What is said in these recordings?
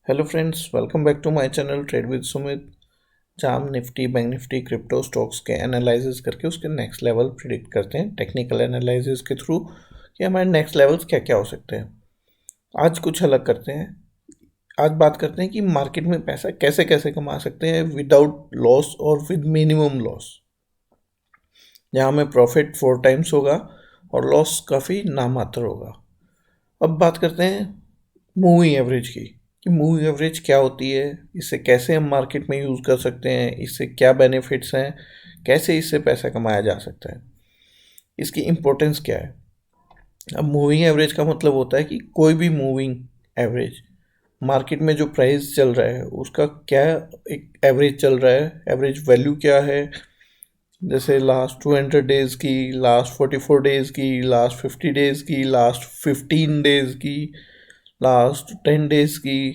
Hello friends, welcome back to my channel trade with Sumit. जहाँ हम Nifty, bank Nifty, crypto stocks के analysis करके उसके नेक्स्ट लेवल प्रिडिक्ट करते हैं टेक्निकल एनालिसिस के थ्रू कि हमारे नेक्स्ट लेवल्स क्या क्या हो सकते हैं। आज कुछ अलग करते हैं। आज बात करते हैं कि मार्केट में पैसा कैसे कैसे कमा सकते हैं विदाउट लॉस और विद मिनिमम लॉस, जहाँ हमें प्रॉफिट 4 टाइम्स होगा और लॉस काफ़ी नामात्र होगा। अब बात करते हैं मूविंग एवरेज की, कि मूविंग एवरेज क्या होती है, इसे कैसे हम मार्केट में यूज़ कर सकते हैं, इससे क्या बेनिफिट्स हैं, कैसे इससे पैसा कमाया जा सकता है, इसकी इम्पोर्टेंस क्या है। अब मूविंग एवरेज का मतलब होता है कि कोई भी मूविंग एवरेज मार्केट में जो प्राइस चल रहा है उसका क्या एक एवरेज चल रहा है, एवरेज वैल्यू क्या है। जैसे लास्ट 200 डेज़ की, लास्ट 44 डेज़ की, लास्ट 50 डेज़ की, लास्ट 15 डेज़ की, लास्ट 10 डेज़ की,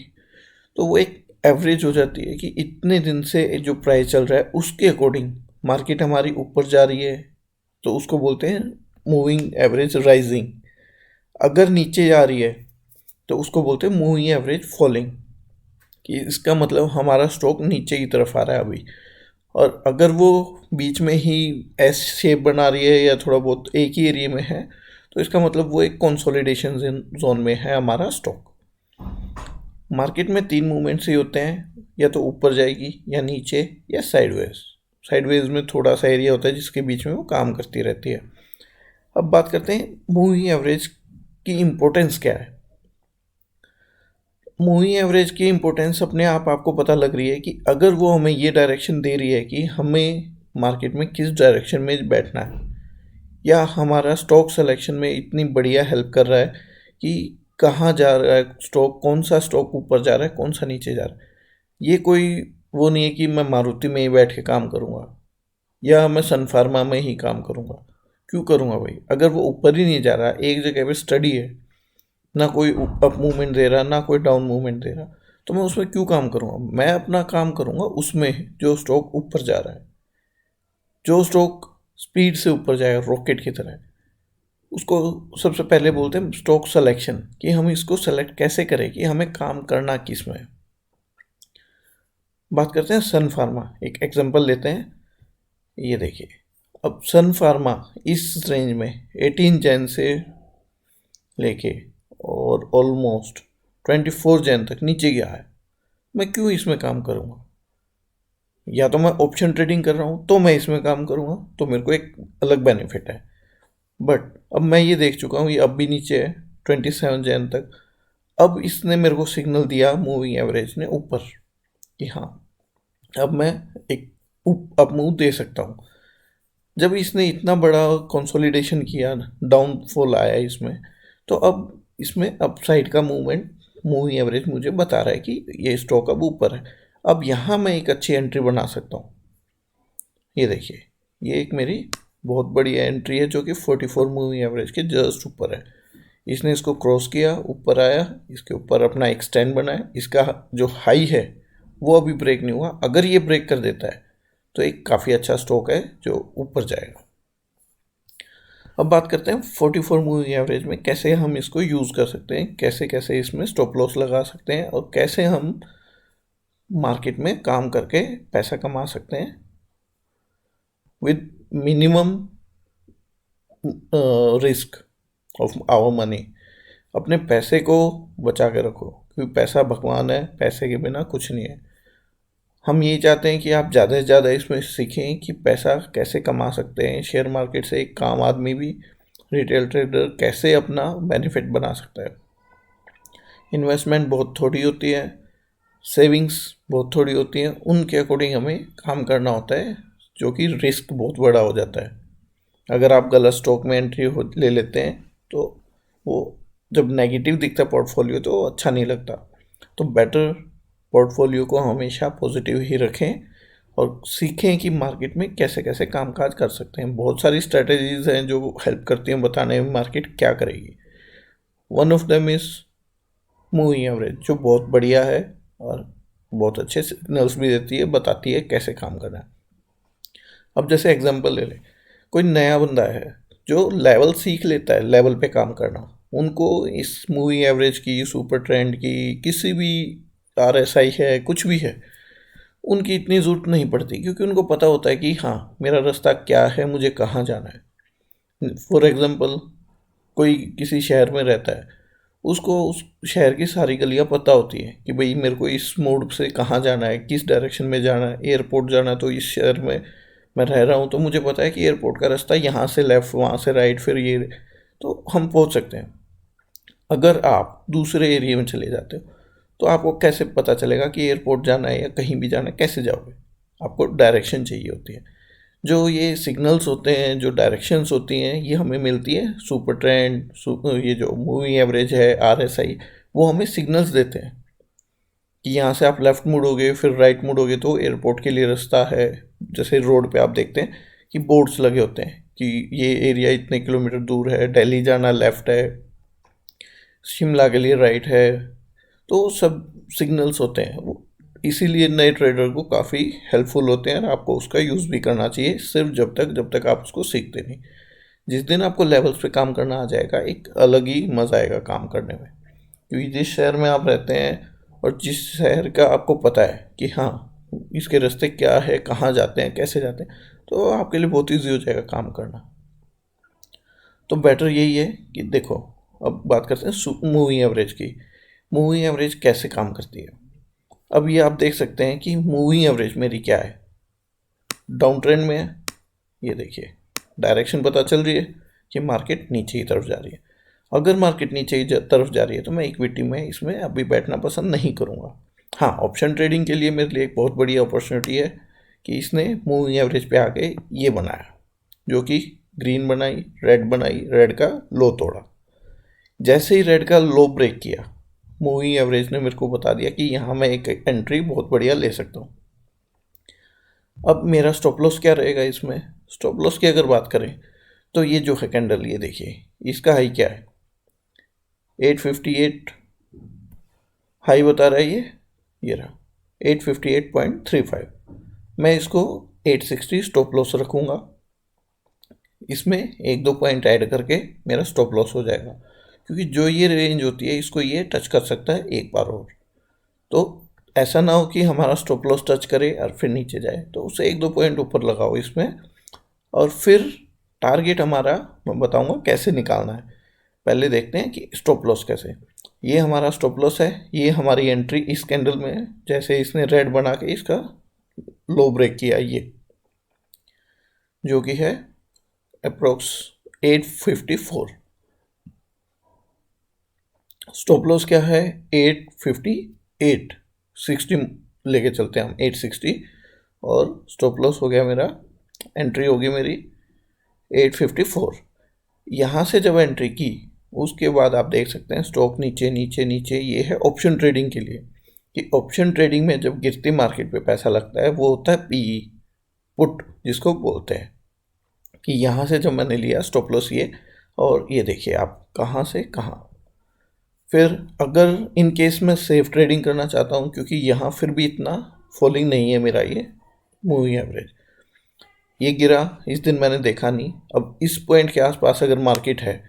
तो वो एक एवरेज हो जाती है कि इतने दिन से जो प्राइस चल रहा है उसके अकॉर्डिंग मार्केट हमारी ऊपर जा रही है, तो उसको बोलते हैं मूविंग एवरेज राइजिंग। अगर नीचे जा रही है तो उसको बोलते हैं मूविंग एवरेज फॉलिंग, कि इसका मतलब हमारा स्टॉक नीचे की तरफ आ रहा है अभी। और अगर वो बीच में ही एस शेप बना रही है या थोड़ा बहुत एक ही एरिया में है, तो इसका मतलब वो एक कंसोलिडेशन जोन में है हमारा स्टॉक। मार्केट में तीन मूवमेंट्स ही होते हैं, या तो ऊपर जाएगी या नीचे या साइडवेज। साइडवेज में थोड़ा सा एरिया होता है जिसके बीच में वो काम करती रहती है। अब बात करते हैं मूविंग एवरेज की इम्पोर्टेंस क्या है। मूविंग एवरेज की इम्पोर्टेंस अपने आप आपको पता लग रही है कि अगर वो हमें ये डायरेक्शन दे रही है कि हमें मार्केट में किस डायरेक्शन में बैठना है, या हमारा स्टॉक सिलेक्शन में इतनी बढ़िया हेल्प कर रहा है कि कहाँ जा रहा है स्टॉक, कौन सा स्टॉक ऊपर जा रहा है, कौन सा नीचे जा रहा है। ये कोई वो नहीं है कि मैं मारुति में ही बैठ के काम करूँगा या मैं सन फार्मा में ही काम करूँगा। क्यों करूँगा भाई, अगर वो ऊपर ही नहीं जा रहा, एक जगह पे स्टडी है, ना कोई अप मूवमेंट दे रहा ना कोई डाउन मूवमेंट दे रहा, तो मैं उसमें क्यों काम करूँगा। मैं अपना काम करूँगा उसमें जो स्टॉक ऊपर जा रहा है। जो स्टॉक स्पीड से ऊपर जाएगा रॉकेट की तरह, उसको सबसे पहले बोलते हैं स्टॉक सिलेक्शन, कि हम इसको सेलेक्ट कैसे करें कि हमें काम करना किस में है। बात करते हैं सन फार्मा, एक एग्जांपल लेते हैं। ये देखिए, अब सन फार्मा इस रेंज में 18 जैन से लेके और ऑलमोस्ट 24 जैन तक नीचे गया है। मैं क्यों इसमें काम करूँगा। या तो मैं ऑप्शन ट्रेडिंग कर रहा हूँ तो मैं इसमें काम करूँगा, तो मेरे को एक अलग बेनिफिट है। बट अब मैं ये देख चुका हूँ, ये अब भी नीचे है 27 जैन तक। अब इसने मेरे को सिग्नल दिया मूविंग एवरेज ने ऊपर, कि हाँ अब मैं एक अप मूव दे सकता हूँ। जब इसने इतना बड़ा कंसोलिडेशन किया, डाउनफॉल आया इसमें, तो अब इसमें अपसाइड का मूवमेंट मूविंग एवरेज मुझे बता रहा है कि ये स्टॉक अब ऊपर है। अब यहाँ मैं एक अच्छी एंट्री बना सकता हूँ। ये देखिए, ये एक मेरी बहुत बड़ी एंट्री है जो कि 44 मूविंग एवरेज के जस्ट ऊपर है। इसने इसको क्रॉस किया, ऊपर आया, इसके ऊपर अपना एक स्टैंड बनाया। इसका जो हाई है वो अभी ब्रेक नहीं हुआ, अगर ये ब्रेक कर देता है तो एक काफ़ी अच्छा स्टॉक है जो ऊपर जाएगा। अब बात करते हैं 44 मूविंग एवरेज में कैसे हम इसको यूज़ कर सकते हैं, कैसे कैसे इसमें स्टॉप लॉस लगा सकते हैं और कैसे हम मार्केट में काम करके पैसा कमा सकते हैं with minimum risk of our money. अपने पैसे को बचा के रखो, क्योंकि पैसा भगवान है, पैसे के बिना कुछ नहीं है। हम यही चाहते हैं कि आप ज़्यादा से ज़्यादा इसमें सीखें कि पैसा कैसे कमा सकते हैं शेयर मार्केट से। एक आम आदमी भी, रिटेल ट्रेडर कैसे अपना बेनिफिट बना सकता है। इन्वेस्टमेंट बहुत थोड़ी होती है, सेविंग्स बहुत थोड़ी होती हैं, उनके अकॉर्डिंग हमें काम करना होता है, जो कि रिस्क बहुत बड़ा हो जाता है। अगर आप गलत स्टॉक में एंट्री ले लेते हैं तो वो जब नेगेटिव दिखता है पोर्टफोलियो तो अच्छा नहीं लगता। तो बेटर पोर्टफोलियो को हमेशा पॉजिटिव ही रखें और सीखें कि मार्केट में कैसे कैसे कामकाज कर सकते हैं। बहुत सारी स्ट्रेटजीज हैं जो हेल्प करती हैं बताने में मार्केट क्या करेगी। One of them is moving average, जो बहुत बढ़िया है और बहुत अच्छे सिग्नल्स भी देती है, बताती है कैसे काम करना है। अब जैसे एग्जांपल ले लें, कोई नया बंदा है जो लेवल सीख लेता है, लेवल पे काम करना, उनको इस मूवी एवरेज की, सुपर ट्रेंड की, किसी भी RSI है, कुछ भी है, उनकी इतनी ज़रूरत नहीं पड़ती, क्योंकि उनको पता होता है कि हाँ मेरा रास्ता क्या है, मुझे कहाँ जाना है। फॉर एग्ज़ाम्पल, कोई किसी शहर में रहता है, उसको उस शहर की सारी गलियां पता होती है कि भाई मेरे को इस मोड़ से कहाँ जाना है, किस डायरेक्शन में जाना है। एयरपोर्ट जाना है तो इस शहर में मैं रह रहा हूँ, तो मुझे पता है कि एयरपोर्ट का रास्ता यहाँ से लेफ़्ट, वहाँ से राइट, फिर ये, तो हम पहुँच सकते हैं। अगर आप दूसरे एरिया में चले जाते हो तो आपको कैसे पता चलेगा कि एयरपोर्ट जाना है या कहीं भी जाना है, कैसे जाओगे? आपको डायरेक्शन चाहिए होती है। जो ये सिग्नल्स होते हैं, जो डायरेक्शंस होती हैं, ये हमें मिलती है सुपर ट्रेंड, ये जो मूविंग एवरेज है, RSI, वो हमें सिग्नल्स देते हैं कि यहाँ से आप लेफ़्ट मुड़ोगे, फिर राइट मुड़ोगे तो एयरपोर्ट के लिए रास्ता है। जैसे रोड पे आप देखते हैं कि बोर्ड्स लगे होते हैं कि ये एरिया इतने किलोमीटर दूर है, दिल्ली जाना लेफ़्ट है, शिमला के लिए राइट है। तो सब सिग्नल्स होते हैं वो, इसीलिए नए ट्रेडर को काफ़ी हेल्पफुल होते हैं, और आपको उसका यूज़ भी करना चाहिए, सिर्फ जब तक आप उसको सीखते नहीं। जिस दिन आपको लेवल्स पे काम करना आ जाएगा, एक अलग ही मज़ा आएगा काम करने में। क्योंकि जिस शहर में आप रहते हैं और जिस शहर का आपको पता है कि हाँ इसके रास्ते क्या है, कहाँ जाते हैं, कैसे जाते हैं, तो आपके लिए बहुत ईजी हो जाएगा काम करना। तो बेटर यही है कि देखो, अब बात करते हैं मूविंग एवरेज की। मूविंग एवरेज कैसे काम करती है? अब ये आप देख सकते हैं कि मूविंग एवरेज मेरी क्या है, डाउन ट्रेंड में है। ये देखिए, डायरेक्शन पता चल रही है कि मार्केट नीचे की तरफ जा रही है। अगर मार्केट नीचे की तरफ जा रही है तो मैं इक्विटी में इसमें अभी बैठना पसंद नहीं करूँगा। हाँ, ऑप्शन ट्रेडिंग के लिए मेरे लिए एक बहुत बड़ी अपॉर्चुनिटी है कि इसने मूविंग एवरेज पे आके ये बनाया, जो कि ग्रीन बनाई, रेड का लो तोड़ा। जैसे ही रेड का लो ब्रेक किया, मूविंग एवरेज ने मेरे को बता दिया कि यहाँ मैं एक एंट्री बहुत बढ़िया ले सकता हूँ। अब मेरा स्टॉप लॉस क्या रहेगा इसमें? स्टॉप लॉस की अगर बात करें तो ये जो है कैंडल, ये देखिए, इसका हाई क्या है, 858 हाई बता रहा है ये रहा 858.35। मैं इसको 860 स्टॉप लॉस रखूँगा, इसमें एक दो पॉइंट ऐड करके मेरा स्टॉप लॉस हो जाएगा, क्योंकि जो ये रेंज होती है इसको ये टच कर सकता है एक बार और। तो ऐसा ना हो कि हमारा स्टॉप लॉस टच करे और फिर नीचे जाए, तो उसे एक दो पॉइंट ऊपर लगाओ इसमें, और फिर टारगेट हमारा मैं बताऊंगा कैसे निकालना है। पहले देखते हैं कि स्टॉप लॉस कैसे। ये हमारा स्टॉप लॉस है, ये हमारी एंट्री इस कैंडल में है, जैसे इसने रेड बना के इसका लो ब्रेक किया, ये जो कि है अप्रोक्स 854। स्टॉप लॉस क्या है? 858, 60 लेके चलते हैं हम, 860, और स्टॉप लॉस हो गया मेरा, एंट्री होगी मेरी 854। यहाँ से जब एंट्री की उसके बाद आप देख सकते हैं स्टॉक नीचे नीचे नीचे। ये है ऑप्शन ट्रेडिंग के लिए, कि ऑप्शन ट्रेडिंग में जब गिरती मार्केट पे पैसा लगता है वो होता है PE, पुट जिसको बोलते हैं। कि यहाँ से जब मैंने लिया स्टॉप लॉस ये, और ये देखिए आप कहाँ से कहाँ। फिर अगर इन केस मैं सेफ ट्रेडिंग करना चाहता हूँ, क्योंकि यहाँ फिर भी इतना फॉलिंग नहीं है मेरा ये मूविंग एवरेज, ये गिरा इस दिन मैंने देखा नहीं। अब इस पॉइंट के आसपास अगर मार्केट है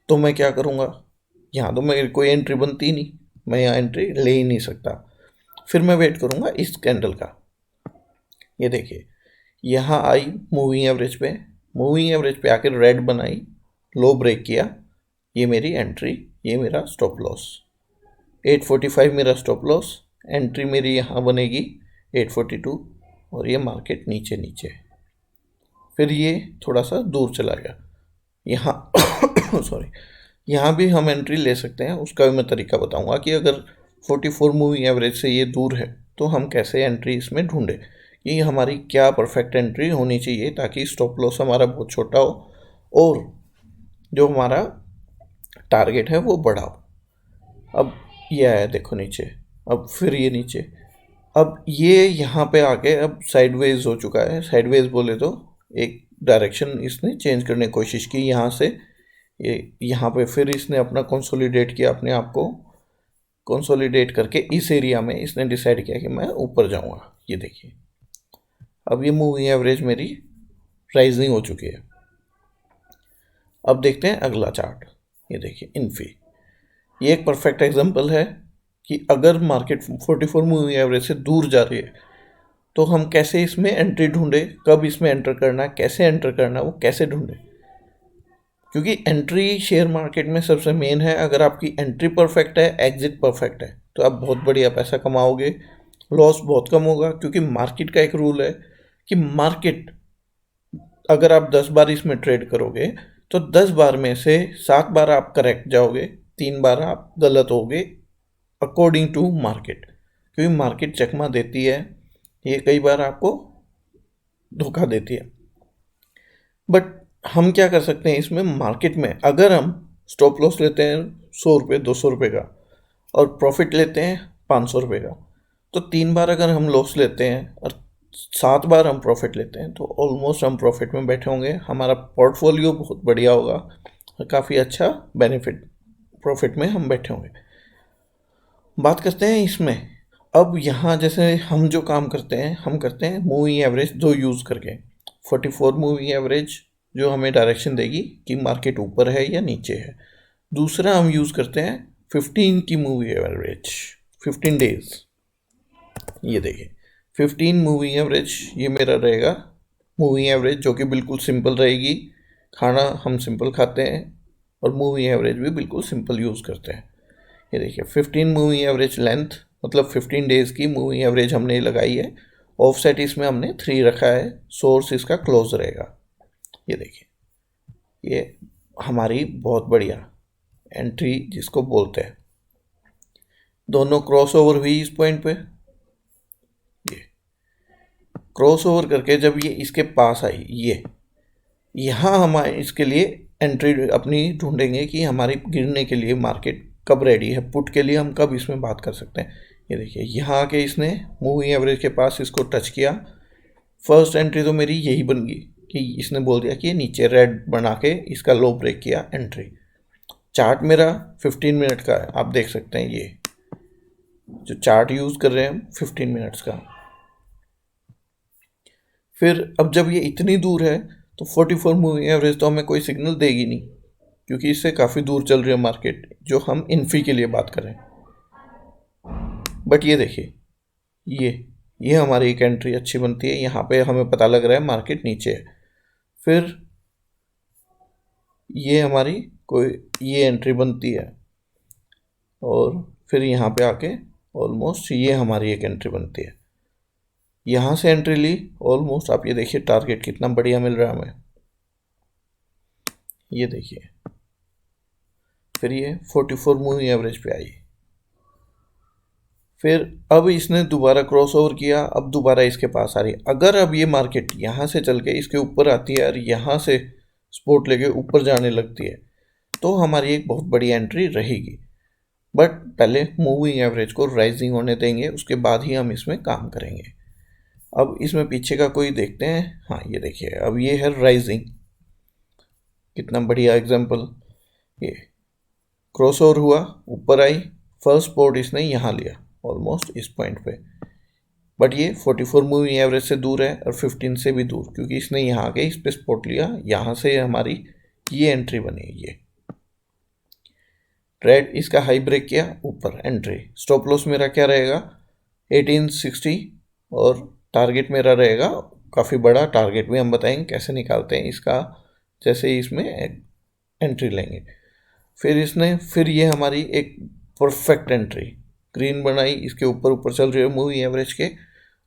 तो मैं क्या करूँगा, यहाँ तो मेरी कोई एंट्री बनती नहीं, मैं यहाँ एंट्री ले ही नहीं सकता। फिर मैं वेट करूँगा इस कैंडल का। ये देखिए, यहाँ आई मूविंग एवरेज पे आकर रेड बनाई, लो ब्रेक किया, ये मेरी एंट्री, ये मेरा स्टॉप लॉस। 845 मेरा स्टॉप लॉस, एंट्री मेरी यहाँ बनेगी 842, और ये मार्केट नीचे नीचे। फिर ये थोड़ा सा दूर चला गया यहाँ सॉरी, यहाँ भी हम एंट्री ले सकते हैं, उसका भी मैं तरीका बताऊंगा कि अगर 44 मूविंग एवरेज से ये दूर है तो हम कैसे एंट्री इसमें ढूंढे, कि हमारी क्या परफेक्ट एंट्री होनी चाहिए ताकि स्टॉप लॉस हमारा बहुत छोटा हो और जो हमारा टारगेट है वो बड़ा हो। अब ये आया देखो नीचे, अब फिर ये नीचे, अब ये यहाँ पे आके अब साइडवेज हो चुका है। साइडवेज बोले तो एक डायरेक्शन इसने चेंज करने की कोशिश की यहाँ से, ये यहाँ पे फिर इसने अपना कंसोलिडेट किया, अपने आप को कंसोलिडेट करके इस एरिया में इसने डिसाइड किया कि मैं ऊपर जाऊँगा। ये देखिए, अब ये मूविंग एवरेज मेरी राइजिंग हो चुकी है। अब देखते हैं अगला चार्ट। ये देखिए इन्फी, ये एक परफेक्ट एग्जांपल है कि अगर मार्केट 44 मूविंग एवरेज से दूर जा रही है तो हम कैसे इसमें एंट्री ढूंढे, कब इसमें एंटर करना, कैसे एंटर करना, वो कैसे ढूंढे। क्योंकि एंट्री शेयर मार्केट में सबसे मेन है। अगर आपकी एंट्री परफेक्ट है, एग्जिट परफेक्ट है, तो आप बहुत बढ़िया पैसा कमाओगे, लॉस बहुत कम होगा। क्योंकि मार्केट का एक रूल है कि मार्केट अगर आप 10 बार इसमें ट्रेड करोगे तो 10 बार में से 7 बार आप करेक्ट जाओगे, 3 बार आप गलत होगे अकॉर्डिंग टू मार्केट। क्योंकि मार्केट चकमा देती है, ये कई बार आपको धोखा देती है। बट हम क्या कर सकते हैं इसमें, मार्केट में अगर हम स्टॉप लॉस लेते हैं 100 रुपये 200 रुपये का और प्रॉफिट लेते हैं 500 रुपये का, तो 3 बार अगर हम लॉस लेते हैं और 7 बार हम प्रॉफिट लेते हैं, तो ऑलमोस्ट हम प्रॉफिट में बैठे होंगे। हमारा पोर्टफोलियो बहुत बढ़िया होगा और काफ़ी अच्छा बेनिफिट प्रॉफिट में हम बैठे होंगे। बात करते हैं इसमें अब यहाँ जैसे हम जो काम करते हैं, हम करते हैं मूविंग एवरेज 2 यूज़ करके। 44 मूविंग एवरेज जो हमें डायरेक्शन देगी कि मार्केट ऊपर है या नीचे है। दूसरा हम यूज़ करते हैं 15 की मूविंग एवरेज, 15 डेज। ये देखिए 15 मूविंग एवरेज, ये मेरा रहेगा मूविंग एवरेज, जो कि बिल्कुल सिंपल रहेगी। खाना हम सिंपल खाते हैं और मूविंग एवरेज भी बिल्कुल सिंपल यूज़ करते हैं। ये देखिए 15 मूविंग एवरेज लेंथ, मतलब 15 डेज़ की मूविंग एवरेज हमने लगाई है। ऑफसेट इसमें हमने 3 रखा है, सोर्स इसका क्लोज रहेगा। ये देखिए ये हमारी बहुत बढ़िया एंट्री जिसको बोलते हैं। दोनों क्रॉस ओवर हुई इस पॉइंट पे, ये क्रॉस ओवर करके जब ये इसके पास आई, ये यहाँ हम इसके लिए एंट्री अपनी ढूंढेंगे कि हमारी गिरने के लिए मार्केट कब रेडी है। पुट के लिए हम कब इसमें बात कर सकते हैं। ये देखिए यहाँ आके इसने मूविंग एवरेज के पास इसको टच किया। फर्स्ट एंट्री तो मेरी यही बन गई कि इसने बोल दिया कि ये नीचे रेड बना के इसका लो ब्रेक किया, एंट्री। चार्ट मेरा 15 मिनट का है, आप देख सकते हैं। ये जो चार्ट यूज़ कर रहे हैं हम 15 मिनट्स का। फिर अब जब ये इतनी दूर है तो 44 मूविंग एवरेज तो हमें कोई सिग्नल देगी नहीं, क्योंकि इससे काफ़ी दूर चल रही है मार्केट, जो हम इन्फी के लिए बात करें। बट ये देखिए ये हमारी एक एंट्री अच्छी बनती है। यहाँ पे हमें पता लग रहा है मार्केट नीचे है। फिर ये हमारी कोई ये एंट्री बनती है और फिर यहाँ पे आके ऑलमोस्ट ये हमारी एक एंट्री बनती है। यहाँ से एंट्री ली, ऑलमोस्ट आप ये देखिए टारगेट कितना बढ़िया मिल रहा है हमें। ये देखिए फिर ये 44 मूविंग एवरेज पे आई। फिर अब इसने दोबारा क्रॉस ओवर किया, अब दोबारा इसके पास आ रही है। अगर अब ये मार्केट यहाँ से चल के इसके ऊपर आती है और यहाँ से सपोर्ट लेके ऊपर जाने लगती है, तो हमारी एक बहुत बड़ी एंट्री रहेगी। बट पहले मूविंग एवरेज को राइजिंग होने देंगे, उसके बाद ही हम इसमें काम करेंगे। अब इसमें पीछे का कोई देखते हैं। हाँ ये देखिए अब ये है राइजिंग, कितना बढ़िया एग्जाम्पल। ये क्रॉस ओवर हुआ, ऊपर आई, फर्स्ट सपोर्ट इसने यहाँ लिया ऑलमोस्ट इस पॉइंट पे। बट ये 44 मूविंग एवरेज से दूर है और 15 से भी दूर, क्योंकि इसने यहाँ आके इस पे सपोर्ट लिया, यहाँ से हमारी ये एंट्री बनी। ये ट्रेड इसका हाई ब्रेक किया, ऊपर एंट्री। स्टॉप लॉस मेरा क्या रहेगा 1860 और टारगेट मेरा रहेगा काफ़ी बड़ा। टारगेट भी हम बताएंगे कैसे निकालते हैं इसका, जैसे इसमें एंट्री लेंगे। फिर ये हमारी एक परफेक्ट एंट्री ग्रीन बनाई, इसके ऊपर ऊपर चल रही है मूविंग एवरेज के,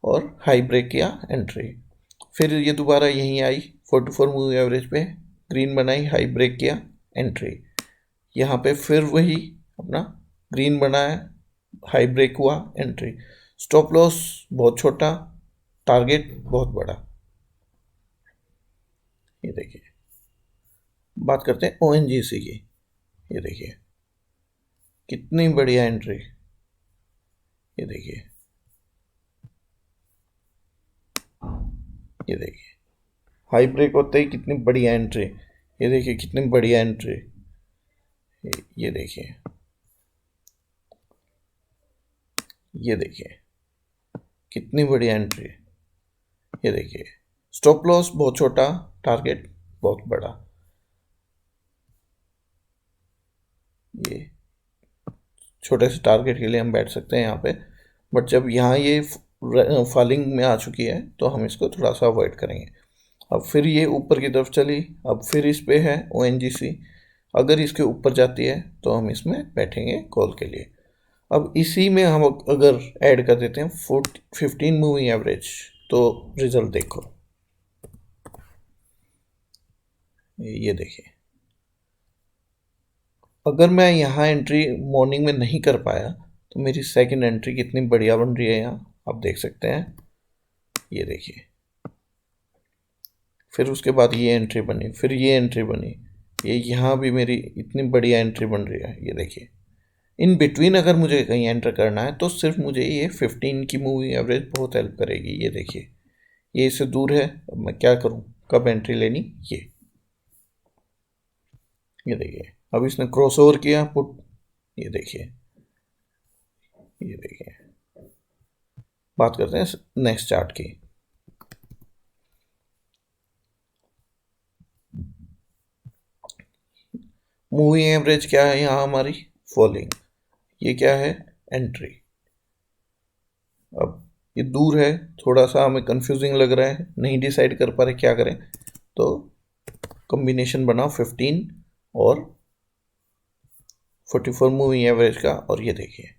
और हाई ब्रेक किया, एंट्री। फिर ये दोबारा यहीं आई 44 मूविंग एवरेज पे, ग्रीन बनाई, हाई ब्रेक किया, एंट्री। यहाँ पे फिर वही अपना ग्रीन बनाया, हाई ब्रेक हुआ, एंट्री। स्टॉप लॉस बहुत छोटा, टारगेट बहुत बड़ा। ये देखिए बात करते हैं ONGC की। ये देखिए कितनी बढ़िया एंट्री। ये देखिए हाई ब्रेक होते ही कितनी बढ़िया एंट्री। ये देखिए कितनी बढ़िया एंट्री। ये देखिए कितनी बढ़िया एंट्री। ये देखिए स्टॉप लॉस बहुत छोटा, टारगेट बहुत बड़ा। ये छोटे से टारगेट के लिए हम बैठ सकते हैं यहाँ पे, बट जब यहाँ ये फॉलिंग में आ चुकी है तो हम इसको थोड़ा सा अवॉइड करेंगे। अब फिर ये ऊपर की तरफ चली, अब फिर इस पे है ONGC, अगर इसके ऊपर जाती है तो हम इसमें बैठेंगे कॉल के लिए। अब इसी में हम अगर ऐड कर देते हैं 15 मूविंग एवरेज, तो रिजल्ट देखो, ये देखिए। अगर मैं यहाँ एंट्री मॉर्निंग में नहीं कर पाया तो मेरी सेकंड एंट्री कितनी बढ़िया बन रही है, यहाँ आप देख सकते हैं, ये देखिए। फिर उसके बाद ये एंट्री बनी, फिर ये एंट्री बनी, ये यहाँ भी मेरी इतनी बढ़िया एंट्री बन रही है, ये देखिए। इन बिटवीन अगर मुझे कहीं एंटर करना है तो सिर्फ मुझे ये 15 की मूविंग एवरेज बहुत हेल्प करेगी, ये देखिए। ये इससे दूर है, अब मैं क्या करूँ, कब एंट्री लेनी, ये देखिए। अब इसने क्रॉस ओवर किया पुट, ये देखिए, ये देखिए। बात करते हैं नेक्स्ट चार्ट की। मूविंग एवरेज क्या है यहाँ हमारी, फॉलिंग। ये क्या है, एंट्री। अब ये दूर है, थोड़ा सा हमें कंफ्यूजिंग लग रहा है, नहीं डिसाइड कर पा रहे क्या करें, तो कॉम्बिनेशन बनाओ 15 और 44 मूविंग एवरेज का, और ये देखिए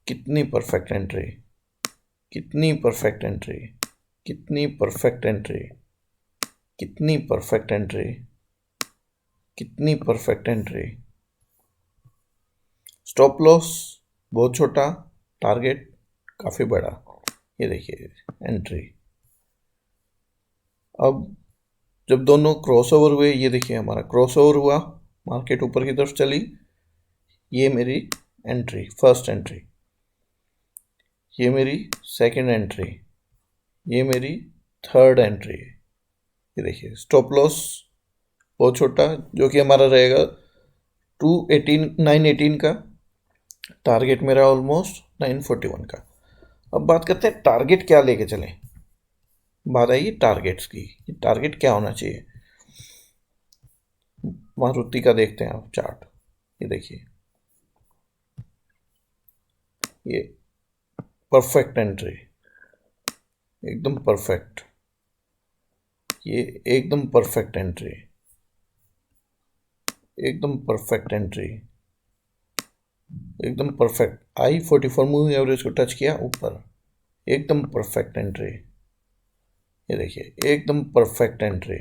कितनी परफेक्ट एंट्री, कितनी परफेक्ट एंट्री, कितनी परफेक्ट एंट्री, कितनी परफेक्ट एंट्री, कितनी परफेक्ट एंट्री। स्टॉप लॉस बहुत छोटा, टारगेट काफ़ी बड़ा, ये देखिए एंट्री। अब जब दोनों क्रॉसओवर हुए, ये देखिए हमारा क्रॉसओवर हुआ, मार्केट ऊपर की तरफ चली, ये मेरी एंट्री, फर्स्ट एंट्री, ये मेरी सेकंड एंट्री, ये मेरी थर्ड एंट्री। ये देखिए स्टॉप लॉस बहुत छोटा, जो कि हमारा रहेगा 918 का, टारगेट मेरा ऑलमोस्ट 941 का। अब बात करते हैं टारगेट क्या लेके चलें। बात आई टारगेट्स की, टारगेट क्या होना चाहिए। मारुति का देखते हैं आप चार्ट, ये देखिए, ये परफेक्ट एंट्री, एकदम परफेक्ट, ये एकदम परफेक्ट एंट्री, एकदम परफेक्ट एंट्री, एकदम परफेक्ट। I44 मूविंग एवरेज को टच किया ऊपर, एकदम परफेक्ट एंट्री, ये देखिए एकदम परफेक्ट एंट्री,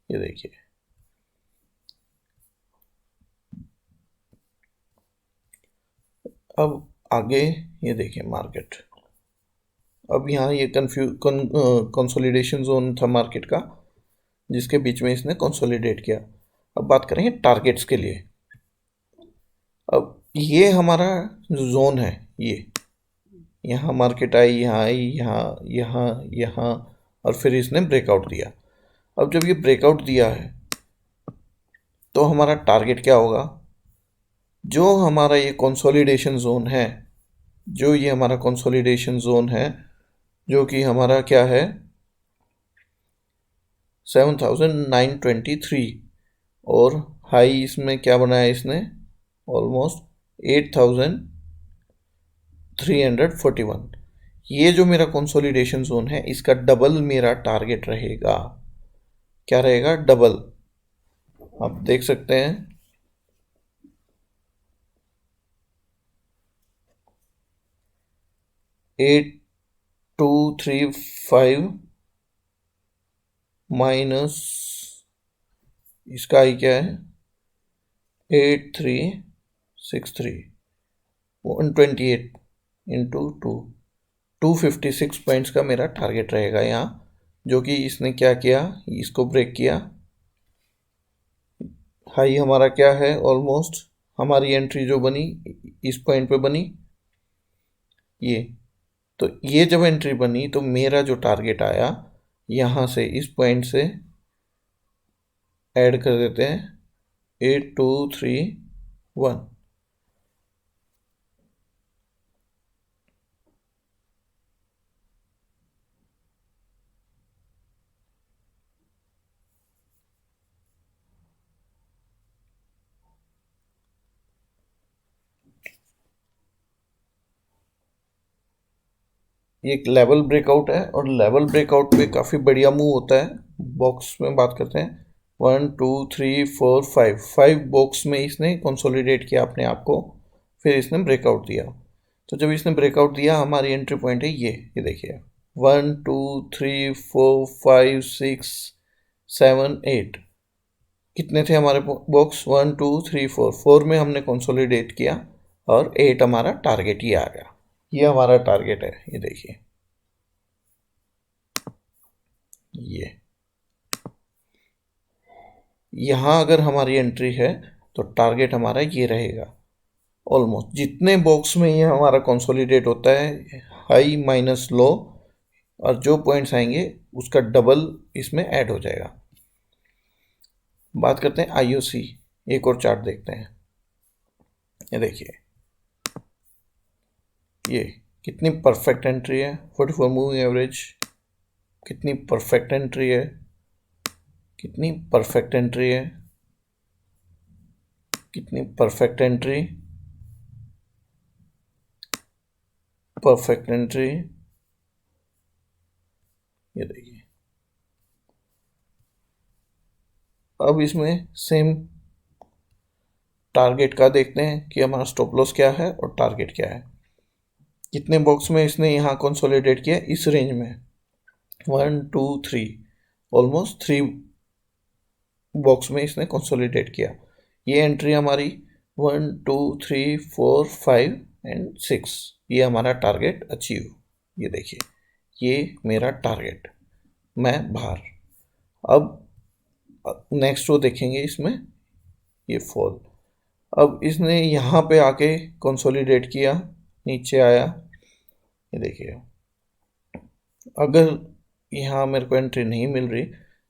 ये देखिए। अब आगे ये देखिए मार्केट, अब यहाँ ये कंसोलिडेशन जोन था मार्केट का, जिसके बीच में इसने कंसोलिडेट किया। अब बात करेंगे टारगेट्स के लिए। अब ये हमारा जो जोन है, ये यहाँ मार्केट आई, यहाँ आई, यहाँ यहाँ यहाँ, और फिर इसने ब्रेकआउट दिया। अब जब ये ब्रेकआउट दिया है तो हमारा टारगेट क्या होगा, जो हमारा ये कंसोलिडेशन जोन है, जो ये हमारा कंसोलिडेशन जोन है, जो कि हमारा क्या है 7923, और हाई इसमें क्या बनाया इसने, ऑलमोस्ट 8341। ये जो मेरा कंसोलिडेशन जोन है, इसका डबल मेरा टारगेट रहेगा। क्या रहेगा, डबल। आप देख सकते हैं, 8235 माइनस इसका आई क्या है 8363, 128 इंटू 256 पॉइंट्स का मेरा टारगेट रहेगा यहाँ, जो कि इसने क्या किया, इसको ब्रेक किया। हाई हमारा क्या है, ऑलमोस्ट हमारी एंट्री जो बनी इस पॉइंट पे बनी, ये तो ये जब एंट्री बनी तो मेरा जो टारगेट आया यहाँ से इस पॉइंट से ऐड कर देते हैं 8231, ये एक लेवल ब्रेकआउट है और लेवल ब्रेकआउट पे काफ़ी बढ़िया मूव होता है। बॉक्स में बात करते हैं, 1 2 3 4 5 बॉक्स में इसने कंसोलिडेट किया अपने आप को, फिर इसने ब्रेकआउट दिया। तो जब इसने ब्रेकआउट दिया, हमारी एंट्री पॉइंट है ये देखिए 1 2 3 4 5 6 7 8। कितने थे हमारे बॉक्स? 1 2 3 4 में हमने कंसोलिडेट किया और 8 हमारा टारगेट ये आ गया। ये हमारा टारगेट है, ये देखिए ये। यहाँ अगर हमारी एंट्री है तो टारगेट हमारा ये रहेगा। ऑलमोस्ट जितने बॉक्स में ये हमारा कंसोलिडेट होता है, हाई माइनस लो, और जो पॉइंट्स आएंगे उसका डबल इसमें ऐड हो जाएगा। बात करते हैं आईओसी, एक और चार्ट देखते हैं। ये देखिए ये कितनी परफेक्ट एंट्री है, 44 मूविंग एवरेज, कितनी परफेक्ट एंट्री है, कितनी परफेक्ट एंट्री है, कितनी परफेक्ट एंट्री, परफेक्ट एंट्री। ये देखिए अब इसमें सेम टारगेट का देखते हैं कि हमारा स्टॉप लॉस क्या है और टारगेट क्या है। कितने बॉक्स में इसने यहाँ कंसोलिडेट किया इस रेंज में? 1 2 3, ऑलमोस्ट 3 बॉक्स में इसने कंसोलिडेट किया। ये एंट्री हमारी 1 2 3 4 5 एंड 6, ये हमारा टारगेट अचीव। ये देखिए ये मेरा टारगेट, मैं बाहर। अब नेक्स्ट वो देखेंगे इसमें ये फॉल। अब इसने यहाँ पे आके कंसोलिडेट किया, नीचे आया। ये देखिए अगर यहाँ मेरे को एंट्री नहीं मिल रही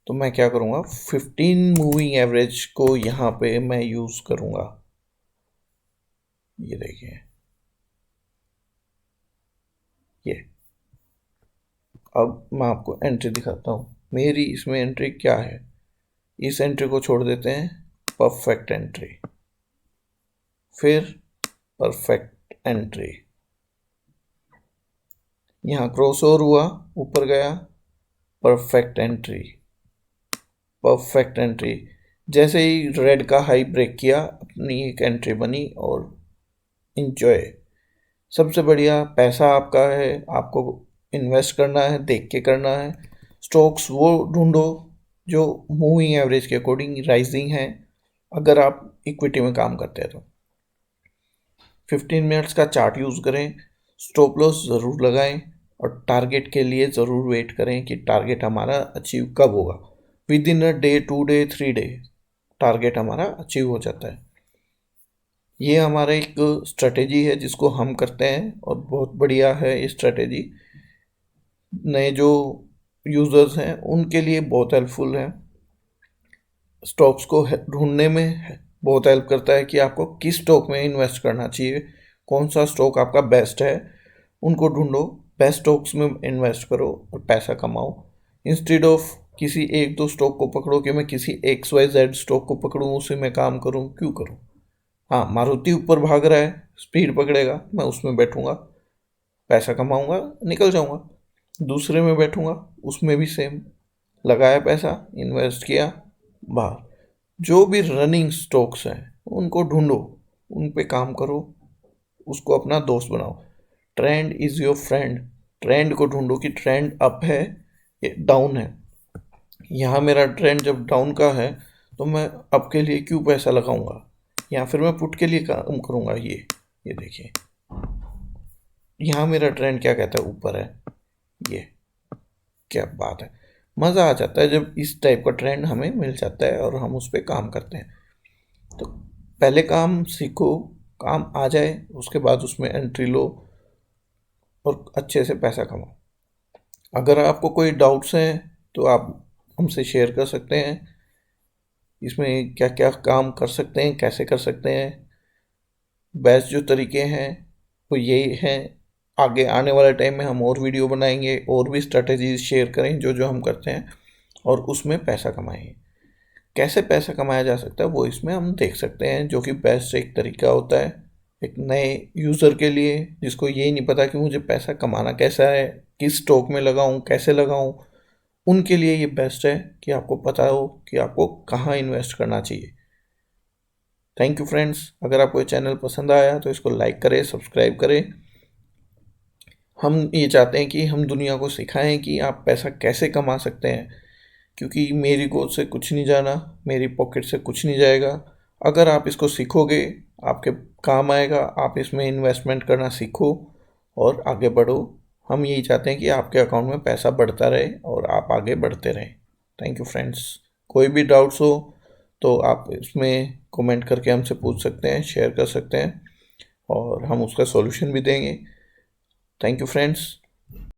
तो मैं क्या करूँगा, 15 मूविंग एवरेज को यहाँ पे मैं यूज़ करूँगा। ये देखिए ये। अब मैं आपको एंट्री दिखाता हूँ, मेरी इसमें एंट्री क्या है। इस एंट्री को छोड़ देते हैं, परफेक्ट एंट्री, फिर परफेक्ट एंट्री, यहाँ क्रॉस ओवर हुआ, ऊपर गया, परफेक्ट एंट्री, परफेक्ट एंट्री। जैसे ही रेड का हाई ब्रेक किया, अपनी एक एंट्री बनी और इंजॉय। सबसे बढ़िया पैसा आपका है, आपको इन्वेस्ट करना है, देख के करना है। स्टॉक्स वो ढूंढो जो मूविंग एवरेज के अकॉर्डिंग राइजिंग है, अगर आप इक्विटी में काम करते हैं तो। 15 मिनट्स का चार्ट यूज़ करें, स्टॉप लॉस ज़रूर लगाएं और टारगेट के लिए ज़रूर वेट करें कि टारगेट हमारा अचीव कब होगा। With in a day, 2 day, 3 day target हमारा अचीव हो जाता है। ये हमारा एक स्ट्रेटेजी है जिसको हम करते हैं और बहुत बढ़िया है ये स्ट्रेटेजी। नए जो यूज़र्स हैं उनके लिए बहुत हेल्पफुल है। स्टॉक्स को ढूंढने में बहुत हेल्प करता है कि आपको किस स्टॉक में इन्वेस्ट करना चाहिए, कौन सा स्टॉक आपका बेस्ट है, उनको ढूंढो, बेस्ट स्टॉक्स में इन्वेस्ट करो और पैसा कमाओ। इंस्टेड ऑफ किसी एक दो स्टॉक को पकड़ो कि मैं किसी XYZ स्टॉक को पकड़ूँ, उसी में काम करूँ, क्यों करूँ। हाँ, मारुति ऊपर भाग रहा है, स्पीड पकड़ेगा, मैं उसमें बैठूंगा, पैसा कमाऊंगा, निकल जाऊंगा। दूसरे में बैठूंगा, उसमें भी सेम, लगाया पैसा, इन्वेस्ट किया, बाहर। जो भी रनिंग स्टॉक्स हैं उनको ढूंढो, उन पे काम करो, उसको अपना दोस्त बनाओ। Trend is your friend. Trend को ढूंढो कि ट्रेंड अप है या डाउन है। यहाँ मेरा ट्रेंड जब डाउन का है तो मैं अप के लिए क्यों पैसा लगाऊंगा, या फिर मैं पुट के लिए काम करूँगा। ये देखिए यहाँ मेरा ट्रेंड क्या कहता है, ऊपर है। ये क्या बात है, मज़ा आ जाता है जब इस टाइप का ट्रेंड हमें मिल जाता है और हम उस पर काम करते हैं। तो पहले काम सीखो, काम आ जाए उसके बाद उसमें एंट्री लो और अच्छे से पैसा कमाओ। अगर आपको कोई डाउट्स हैं तो आप हमसे शेयर कर सकते हैं, इसमें क्या क्या काम कर सकते हैं, कैसे कर सकते हैं। बेस्ट जो तरीके हैं वो यही हैं। आगे आने वाले टाइम में हम और वीडियो बनाएंगे और भी स्ट्रेटजीज शेयर करें जो जो हम करते हैं और उसमें पैसा कमाएंगे। कैसे पैसा कमाया जा सकता है वो इसमें हम देख सकते हैं, जो कि बेस्ट एक तरीका होता है। एक नए यूज़र के लिए जिसको ये नहीं पता कि मुझे पैसा कमाना कैसा है, किस स्टॉक में लगाऊं, कैसे लगाऊं, उनके लिए ये बेस्ट है कि आपको पता हो कि आपको कहाँ इन्वेस्ट करना चाहिए। Thank you friends. अगर आपको ये चैनल पसंद आया तो इसको लाइक करें, सब्सक्राइब करें। हम ये चाहते हैं कि हम दुनिया को सिखाएं कि आप पैसा कैसे कमा सकते हैं, क्योंकि मेरी गोद से कुछ नहीं जाना, मेरी पॉकेट से कुछ नहीं जाएगा। अगर आप इसको सीखोगे, आपके काम आएगा। आप इसमें इन्वेस्टमेंट करना सीखो और आगे बढ़ो। हम यही चाहते हैं कि आपके अकाउंट में पैसा बढ़ता रहे और आप आगे बढ़ते रहें। Thank you friends. कोई भी डाउट्स हो तो आप इसमें कमेंट करके हमसे पूछ सकते हैं, शेयर कर सकते हैं और हम उसका सॉल्यूशन भी देंगे। Thank you friends.